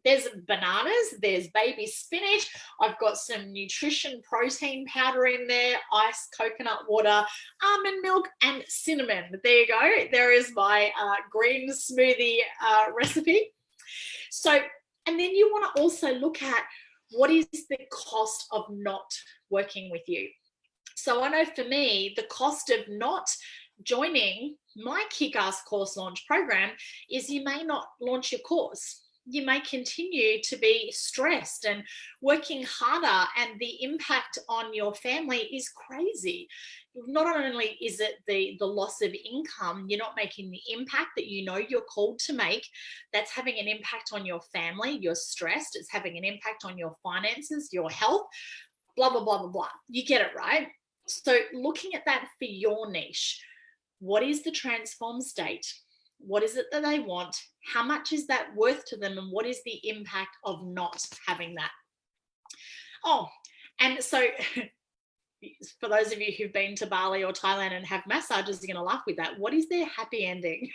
There's bananas, there's baby spinach, I've got some nutrition protein powder in there, iced coconut water, almond milk, and cinnamon. There you go. There is my green smoothie recipe. So, and then you want to also look at what is the cost of not working with you. So I know for me, the cost of not joining my Kick-Ass course launch program is you may not launch your course. You may continue to be stressed and working harder, and the impact on your family is crazy. Not only is it the loss of income, you're not making the impact that you know you're called to make. That's having an impact on your family. You're stressed. It's having an impact on your finances, your health, blah, blah, blah, blah, blah. You get it, right? So looking at that for your niche, what is the transform state? What is it that they want? How much is that worth to them? And what is the impact of not having that? Oh, and so for those of you who've been to Bali or Thailand and have massages, you're going to laugh with that. What is their happy ending?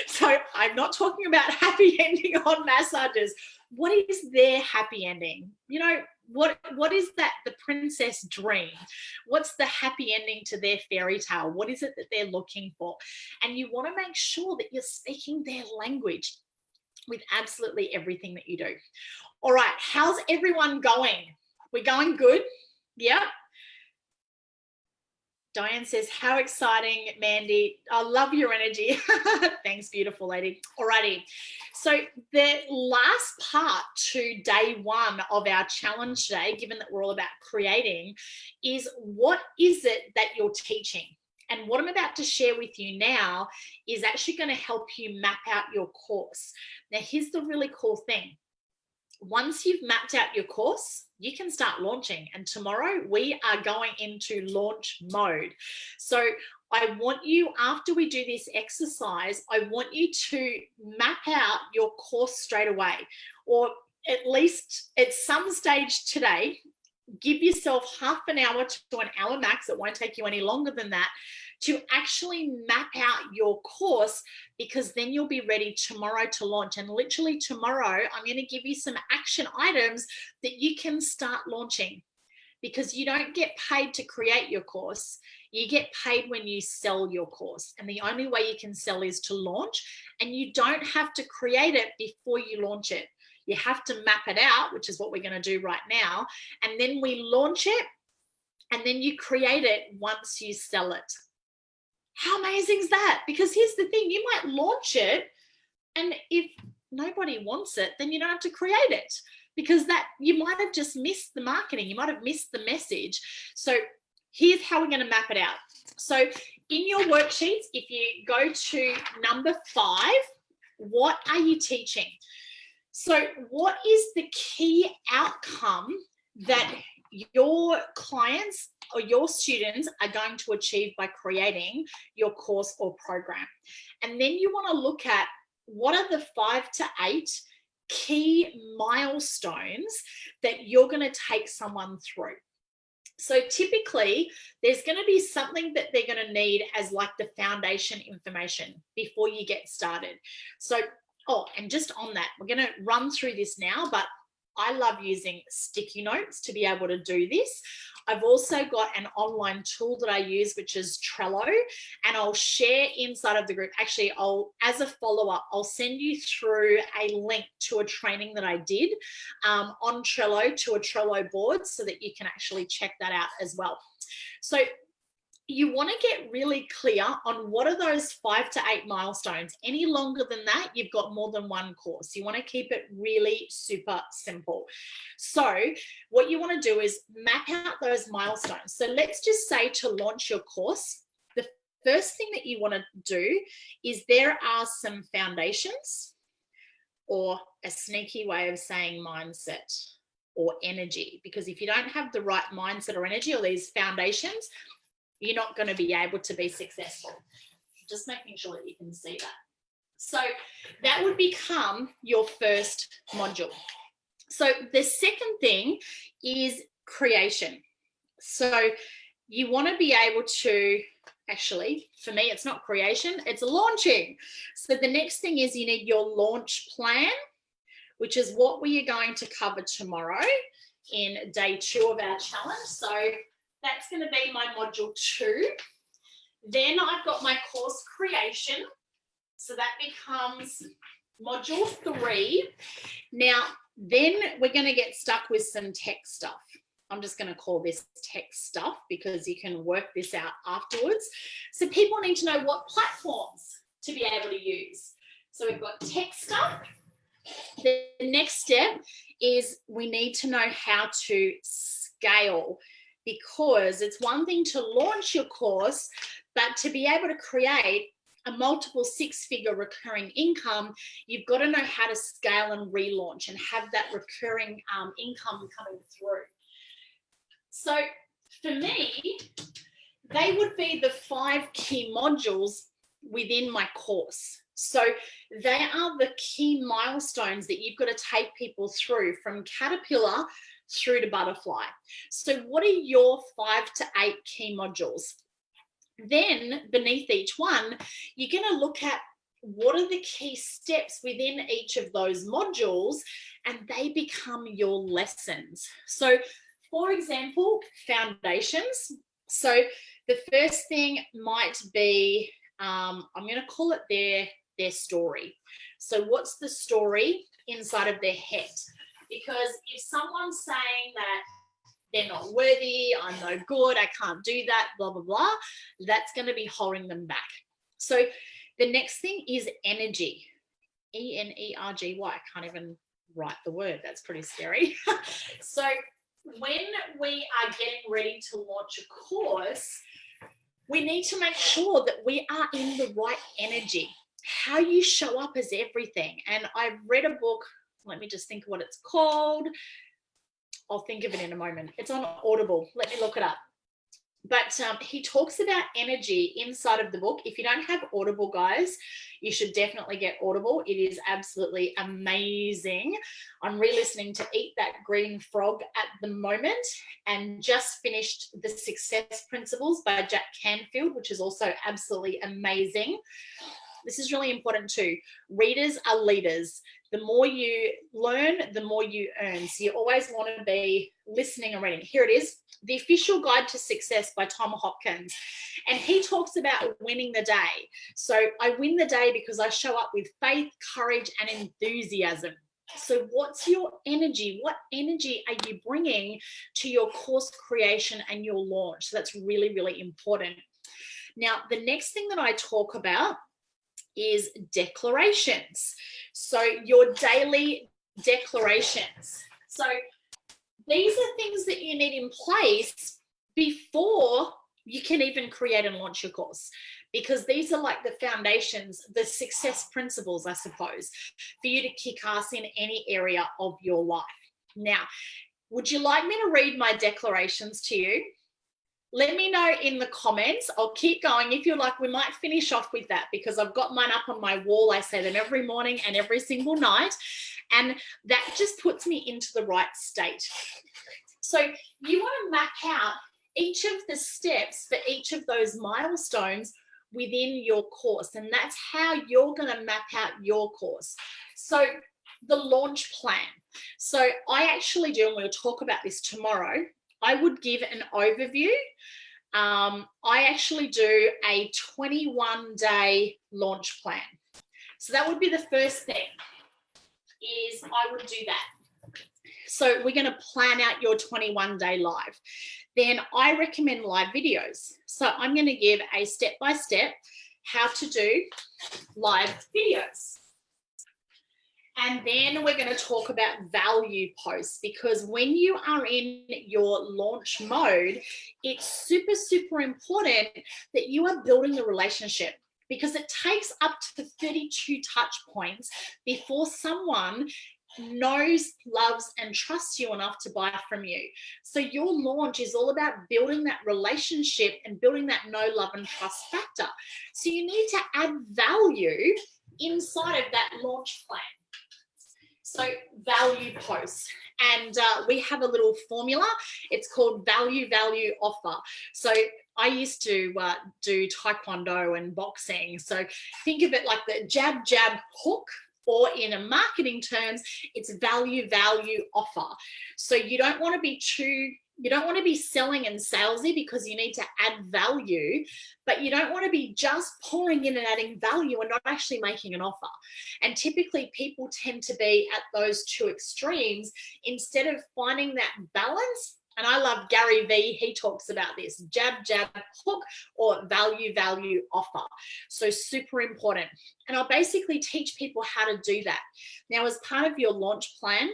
So I'm not talking about happy ending on massages. What is their happy ending? You know, what is that, the princess dream? What's the happy ending to their fairy tale? What is it that they're looking for? And you want to make sure that you're speaking their language with absolutely everything that you do. All right, how's everyone going? We're going good? Yeah. Diane says, how exciting, Mandy. I love your energy. Thanks, beautiful lady. Alrighty. So the last part to day one of our challenge today, given that we're all about creating, is what is it that you're teaching? And what I'm about to share with you now is actually going to help you map out your course. Now, here's the really cool thing. Once you've mapped out your course, you can start launching. And tomorrow we are going into launch mode. So I want you, after we do this exercise, I want you to map out your course straight away, or at least at some stage today. Give yourself half an hour to an hour max. It won't take you any longer than that to actually map out your course, because then you'll be ready tomorrow to launch. And literally tomorrow, I'm going to give you some action items that you can start launching, because you don't get paid to create your course. You get paid when you sell your course. And the only way you can sell is to launch, and you don't have to create it before you launch it. You have to map it out, which is what we're going to do right now. And then we launch it, and then you create it once you sell it. How amazing is that? Because here's the thing, you might launch it, and if nobody wants it, then you don't have to create it, because that you might have just missed the marketing. You might have missed the message. So here's how we're going to map it out. So in your worksheets, if you go to number 5, what are you teaching? So what is the key outcome that your clients or your students are going to achieve by creating your course or program? And then you want to look at what are the 5 to 8 key milestones that you're going to take someone through. So typically there's going to be something that they're going to need as like the foundation information before you get started. So, oh, and just on that, we're going to run through this now, but I love using sticky notes to be able to do this. I've also got an online tool that I use, which is Trello, and I'll share inside of the group. Actually, as a follow-up, I'll send you through a link to a training that I did on Trello, to a Trello board, so that you can actually check that out as well. So you want to get really clear on what are those 5 to 8 milestones. Any longer than that, you've got more than one course. You want to keep it really super simple. So what you want to do is map out those milestones. So let's just say to launch your course, the first thing that you want to do is there are some foundations, or a sneaky way of saying mindset or energy, because if you don't have the right mindset or energy or these foundations, you're not going to be able to be successful. Just making sure that you can see that. So that would become your first module. So the second thing is creation. So you want to be able to, actually, for me, it's not creation, it's launching. So the next thing is you need your launch plan, which is what we are going to cover tomorrow in day 2 of our challenge. So that's going to be my module 2. Then I've got my course creation. So that becomes module 3. Now, then we're going to get stuck with some tech stuff. I'm just going to call this tech stuff because you can work this out afterwards. So people need to know what platforms to be able to use. So we've got tech stuff. The next step is we need to know how to scale, because it's one thing to launch your course, but to be able to create a multiple 6-figure recurring income, you've got to know how to scale and relaunch and have that recurring income coming through. So for me, they would be the 5 key modules within my course. So they are the key milestones that you've got to take people through from caterpillar through to butterfly. So what are your 5 to 8 key modules? Then beneath each one, you're going to look at what are the key steps within each of those modules, and they become your lessons. So for example, foundations. So the first thing might be, I'm going to call it their story. So what's the story inside of their head? Because if someone's saying that they're not worthy, I'm no good, I can't do that, blah, blah, blah, that's going to be holding them back. So the next thing is energy. E-N-E-R-G-Y. I can't even write the word. That's pretty scary. So when we are getting ready to launch a course, we need to make sure that we are in the right energy. How you show up is everything. And I've read a book, let me just think of what it's called. I'll think of it in a moment. It's on Audible. Let me look it up. But he talks about energy inside of the book. If you don't have Audible, guys, you should definitely get Audible. It is absolutely amazing. I'm re-listening to Eat That Green Frog at the moment and just finished The Success Principles by Jack Canfield, which is also absolutely amazing. This is really important too. Readers are leaders. The more you learn, the more you earn. So you always want to be listening and reading. Here it is, The Official Guide to Success by Tom Hopkins. And he talks about winning the day. So I win the day because I show up with faith, courage, and enthusiasm. So what's your energy? What energy are you bringing to your course creation and your launch? So that's really, really important. Now, the next thing that I talk about is declarations. So your daily declarations. So these are things that you need in place before you can even create and launch your course, because these are like the foundations, the success principles, I suppose, for you to kick ass in any area of your life. Now, would you like me to read my declarations to you? Let me know in the comments. I'll keep going. If you're like, we might finish off with that, because I've got mine up on my wall. I say them every morning and every single night. And that just puts me into the right state. So you want to map out each of the steps for each of those milestones within your course. And that's how you're going to map out your course. So the launch plan. So I actually do, and we'll talk about this tomorrow, I would give an overview. I actually do a 21-day launch plan. So that would be the first thing, is I would do that. So we're going to plan out your 21-day live. Then I recommend live videos. So I'm going to give a step-by-step how to do live videos. And then we're going to talk about value posts, because when you are in your launch mode, it's super, super important that you are building the relationship, because it takes up to 32 touch points before someone knows, loves, and trusts you enough to buy from you. So your launch is all about building that relationship and building that know, love, and trust factor. So you need to add value inside of that launch plan. So value posts, and we have a little formula. It's called value offer. So I used to do taekwondo and boxing. So think of it like the jab hook, or in a marketing terms, it's value offer. So you don't want to be selling and salesy, because you need to add value, but you don't want to be just pouring in and adding value and not actually making an offer. And typically people tend to be at those two extremes instead of finding that balance. And I love Gary Vee. He talks about this jab hook, or value offer. So super important. And I'll basically teach people how to do that. Now, as part of your launch plan,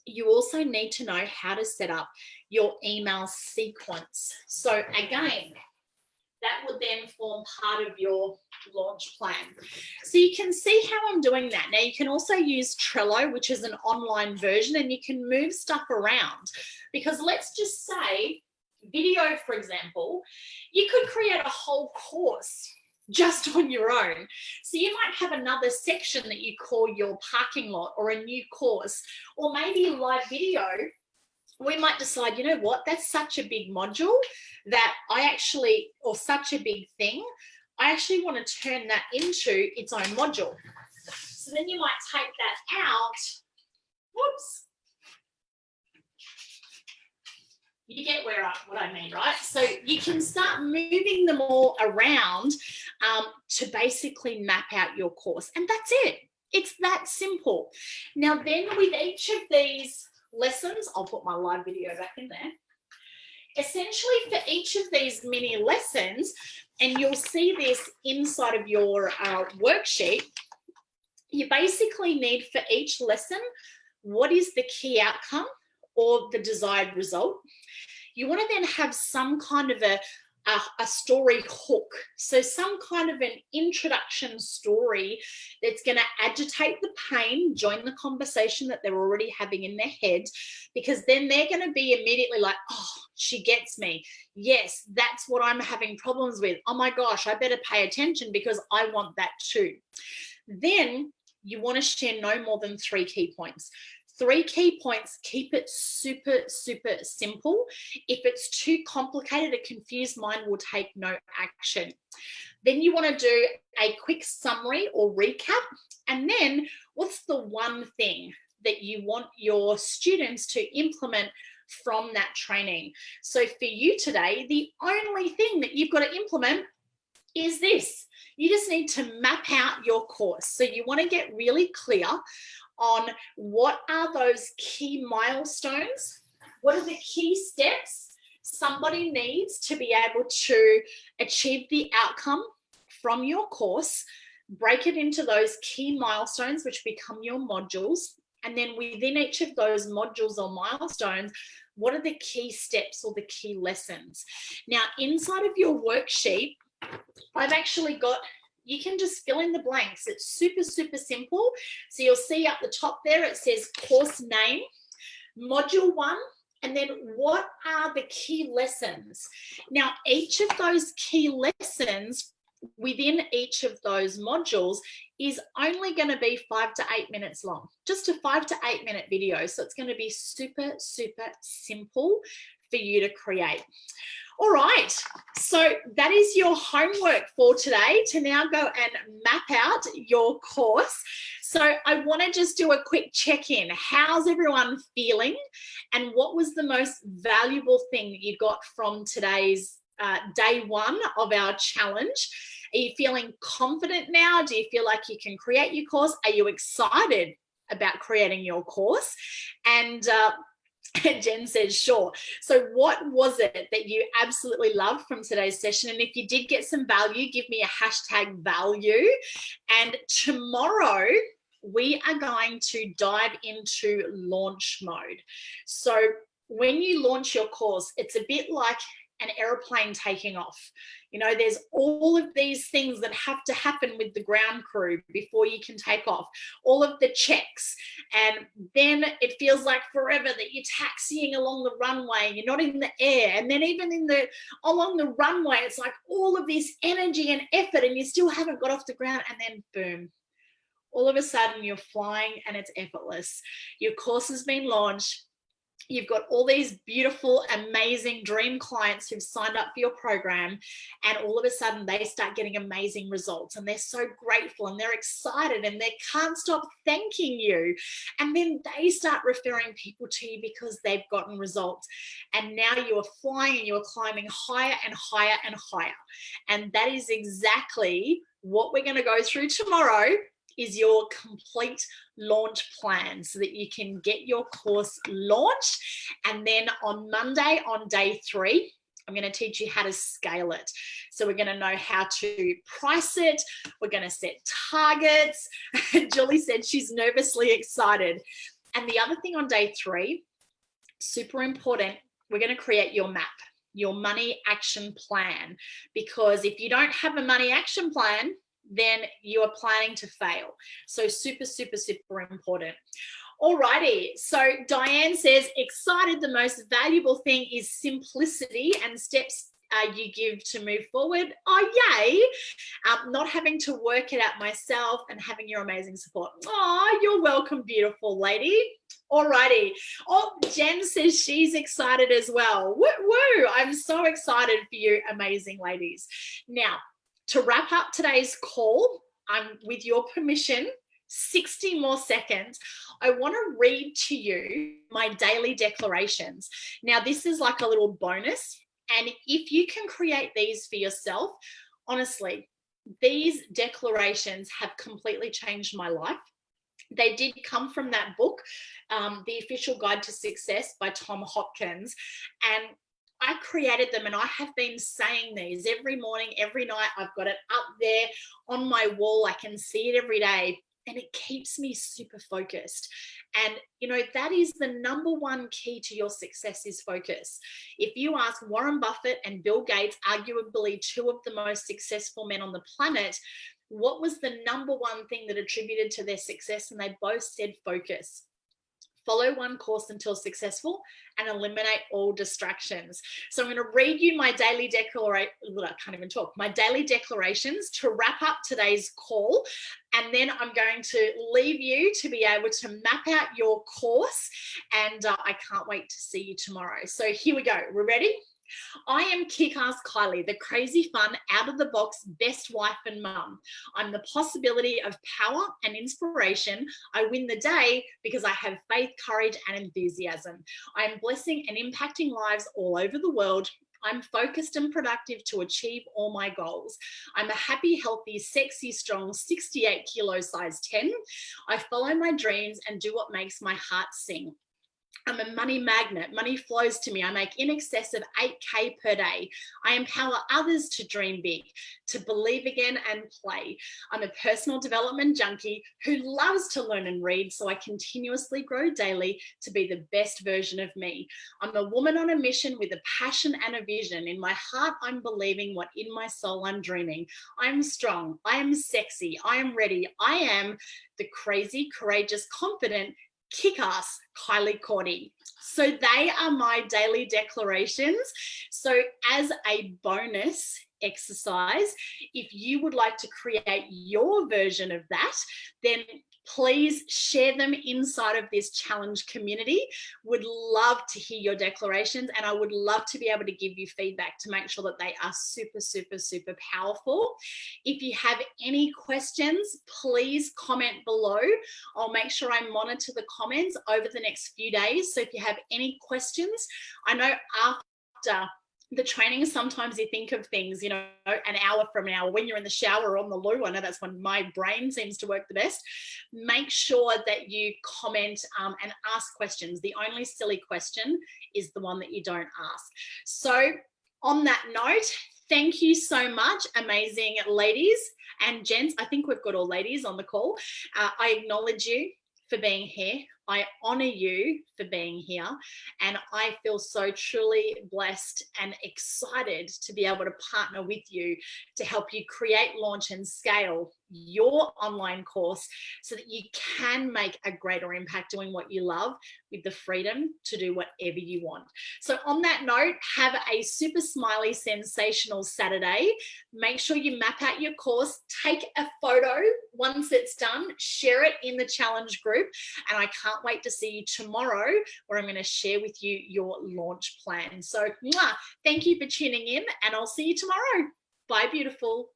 you also need to know how to set up your email sequence. So again, that would then form part of your launch plan. So you can see how I'm doing that. Now you can also use Trello, which is an online version, and you can move stuff around, because let's just say video, for example, you could create a whole course just on your own. So you might have another section that you call your parking lot, or a new course, or maybe a live video. We might decide, you know what, that's such a big module that or such a big thing, I actually want to turn that into its own module. So then you might take that out. Whoops. You get what I mean, right? So you can start moving them all around to basically map out your course. And that's it. It's that simple. Now then, with each of these lessons, I'll put my live video back in there. Essentially, for each of these mini lessons, and you'll see this inside of your worksheet, you basically need for each lesson, what is the key outcome or the desired result? You want to then have some kind of a story hook. So some kind of an introduction story that's going to agitate the pain, join the conversation that they're already having in their head, because then they're going to be immediately like, oh, she gets me. Yes, that's what I'm having problems with. Oh my gosh, I better pay attention because I want that too. Then you want to share no more than 3 key points. 3 key points, keep it super simple. If it's too complicated, a confused mind will take no action. Then you want to do a quick summary or recap. And then what's the one thing that you want your students to implement from that training? So for you today, the only thing that you've got to implement is this. You just need to map out your course. So you want to get really clear on what are those key milestones, what are the key steps somebody needs to be able to achieve the outcome from your course. Break it into those key milestones, which become your modules. And then within each of those modules or milestones, what are the key steps or the key lessons? Now, inside of your worksheet, I've actually got, you can just fill in the blanks. It's super simple. So you'll see up the top there, it says course name, module 1, and then what are the key lessons? Now, each of those key lessons within each of those modules is only going to be 5 to 8 minutes long, just a 5 to 8 minute video. So it's going to be super simple for you to create. All right, so that is your homework for today, to now go and map out your course. So I want to just do a quick check-in. How's everyone feeling? And what was the most valuable thing that you got from today's day 1 of our challenge? Are you feeling confident now? Do you feel like you can create your course? Are you excited about creating your course? And Jen says, sure. So what was it that you absolutely loved from today's session? And if you did get some value, give me a hashtag value. And tomorrow, we are going to dive into launch mode. So when you launch your course, it's a bit like an airplane taking off. You know, there's all of these things that have to happen with the ground crew before you can take off, all of the checks. And then it feels like forever that you're taxiing along the runway and you're not in the air. And then even along the runway, it's like all of this energy and effort and you still haven't got off the ground. And then boom, all of a sudden you're flying and it's effortless. Your course has been launched. You've got all these beautiful, amazing dream clients who've signed up for your program, and all of a sudden they start getting amazing results, and they're so grateful and they're excited and they can't stop thanking you. And then they start referring people to you because they've gotten results. And now you are flying and you are climbing higher and higher and higher. And that is exactly what we're going to go through tomorrow, is your complete launch plan so that you can get your course launched. And then on Monday, on day 3, I'm going to teach you how to scale it. So we're going to know how to price it. We're going to set targets. Julie said she's nervously excited. And the other thing on day 3, super important, we're going to create your map, your money action plan. Because if you don't have a money action plan, then you are planning to fail. So super, super, super important. Alrighty, so Diane says, excited, the most valuable thing is simplicity and steps you give to move forward. Oh, yay. Not having to work it out myself and having your amazing support. Oh, you're welcome, beautiful lady. Alrighty. Oh, Jen says she's excited as well. Woo woo. I'm so excited for you, amazing ladies. Now, to wrap up today's call, with your permission, 60 more seconds, I want to read to you my daily declarations. Now, this is like a little bonus. And if you can create these for yourself, honestly, these declarations have completely changed my life. They did come from that book, The Official Guide to Success by Tom Hopkins. And I created them, and I have been saying these every morning, every night. I've got it up there on my wall. I can see it every day, and it keeps me super focused. And, you know, that is the number one key to your success, is focus. If you ask Warren Buffett and Bill Gates, arguably 2 of the most successful men on the planet, what was the number one thing that attributed to their success? And they both said focus. Follow one course until successful and eliminate all distractions. So I'm going to read you my daily declarations to wrap up today's call. And then I'm going to leave you to be able to map out your course. And I can't wait to see you tomorrow. So here we go. We're ready? I am Kick-Ass Kylie, the crazy fun, out-of-the-box best wife and mum. I'm the possibility of power and inspiration. I win the day because I have faith, courage, and enthusiasm. I am blessing and impacting lives all over the world. I'm focused and productive to achieve all my goals. I'm a happy, healthy, sexy, strong 68 kilo size 10. I follow my dreams and do what makes my heart sing. I'm a money magnet. Money flows to me. I make in excess of 8K per day. I empower others to dream big, to believe again and play. I'm a personal development junkie who loves to learn and read, so I continuously grow daily to be the best version of me. I'm a woman on a mission with a passion and a vision. In my heart, I'm believing what in my soul I'm dreaming. I'm strong. I am sexy. I am ready. I am the crazy, courageous, confident, kick-ass Kylie Cordy. So they are my daily declarations. So as a bonus exercise, if you would like to create your version of that, then please share them inside of this challenge community. Would love to hear your declarations, and I would love to be able to give you feedback to make sure that they are super, super, super powerful. If you have any questions, please comment below. I'll make sure I monitor the comments over the next few days. So if you have any questions, I know after the training, sometimes you think of things, an hour from now, when you're in the shower or on the loo. I know that's when my brain seems to work the best. Make sure that you comment and ask questions. The only silly question is the one that you don't ask. So on that note, thank you so much, amazing ladies and gents. I think we've got all ladies on the call. I acknowledge you for being here. I honor you for being here, and I feel so truly blessed and excited to be able to partner with you to help you create, launch, and scale your online course so that you can make a greater impact doing what you love with the freedom to do whatever you want. So on that note, have a super smiley, sensational Saturday. Make sure you map out your course, take a photo once it's done, share it in the challenge group, and I can't wait to see you tomorrow where I'm going to share with you your launch plan. So thank you for tuning in, and I'll see you tomorrow. Bye, beautiful.